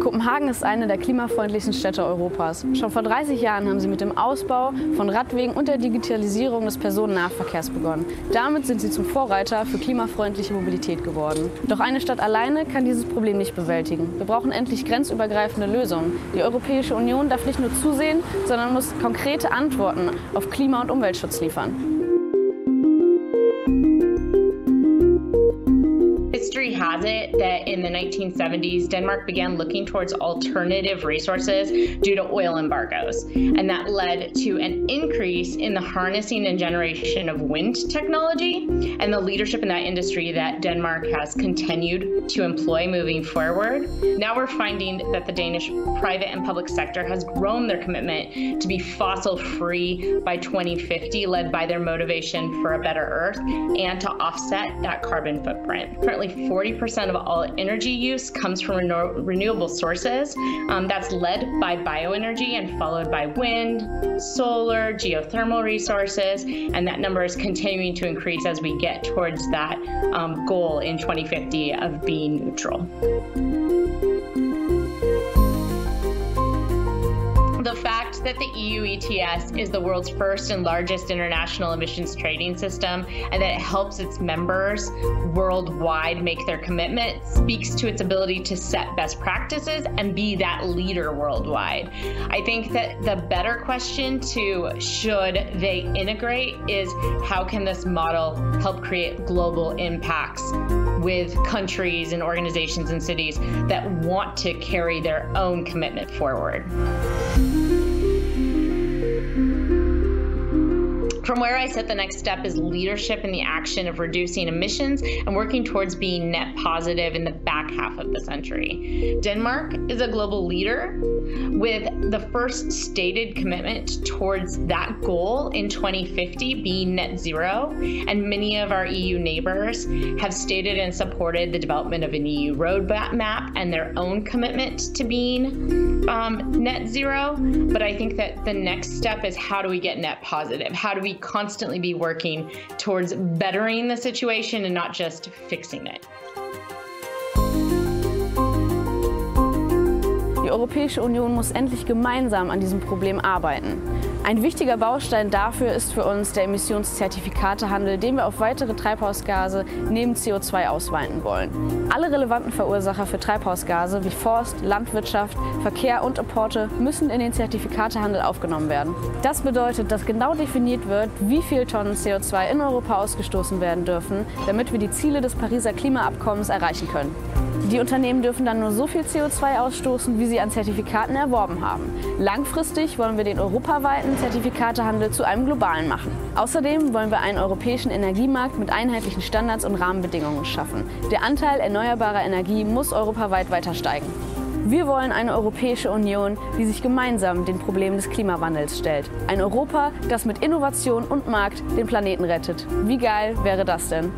Kopenhagen ist eine der klimafreundlichsten Städte Europas. Schon vor 30 Jahren haben sie mit dem Ausbau von Radwegen und der Digitalisierung des Personennahverkehrs begonnen. Damit sind sie zum Vorreiter für klimafreundliche Mobilität geworden. Doch eine Stadt alleine kann dieses Problem nicht bewältigen. Wir brauchen endlich grenzübergreifende Lösungen. Die Europäische Union darf nicht nur zusehen, sondern muss konkrete Antworten auf Klima- und Umweltschutz liefern. History has it that in the 1970s, Denmark began looking towards alternative resources due to oil embargoes. And that led to an increase in the harnessing and generation of wind technology and the leadership in that industry that Denmark has continued to employ moving forward. Now we're finding that the Danish private and public sector has grown their commitment to be fossil-free by 2050, led by their motivation for a better Earth and to offset that carbon footprint. Currently, 40% of all energy use comes from renewable sources. That's led by bioenergy and followed by wind, solar, geothermal resources, and that number is continuing to increase as we get towards that goal in 2050 of being neutral. The fact that the EU ETS is the world's first and largest international emissions trading system and that it helps its members worldwide make their commitment speaks to its ability to set best practices and be that leader worldwide. I think that the better question to should they integrate is how can this model help create global impacts with countries and organizations and cities that want to carry their own commitment forward. From where I sit, the next step is leadership in the action of reducing emissions and working towards being net positive in the back half of the century. Denmark is a global leader with the first stated commitment towards that goal in 2050 being net zero, and many of our EU neighbors have stated and supported the development of an EU roadmap and their own commitment to being net zero. But I think that the next step is how do we get net positive? How do we constantly be working towards bettering the situation and not just fixing it? Die Europäische Union muss endlich gemeinsam an diesem Problem arbeiten. Ein wichtiger Baustein dafür ist für uns der Emissionszertifikatehandel, den wir auf weitere Treibhausgase neben CO2 ausweiten wollen. Alle relevanten Verursacher für Treibhausgase wie Forst, Landwirtschaft, Verkehr und Importe müssen in den Zertifikatehandel aufgenommen werden. Das bedeutet, dass genau definiert wird, wie viel Tonnen CO2 in Europa ausgestoßen werden dürfen, damit wir die Ziele des Pariser Klimaabkommens erreichen können. Die Unternehmen dürfen dann nur so viel CO2 ausstoßen, wie sie an Zertifikaten erworben haben. Langfristig wollen wir den europaweiten Zertifikatehandel zu einem globalen machen. Außerdem wollen wir einen europäischen Energiemarkt mit einheitlichen Standards und Rahmenbedingungen schaffen. Der Anteil erneuerbarer Energie muss europaweit weiter steigen. Wir wollen eine Europäische Union, die sich gemeinsam den Problemen des Klimawandels stellt. Ein Europa, das mit Innovation und Markt den Planeten rettet. Wie geil wäre das denn?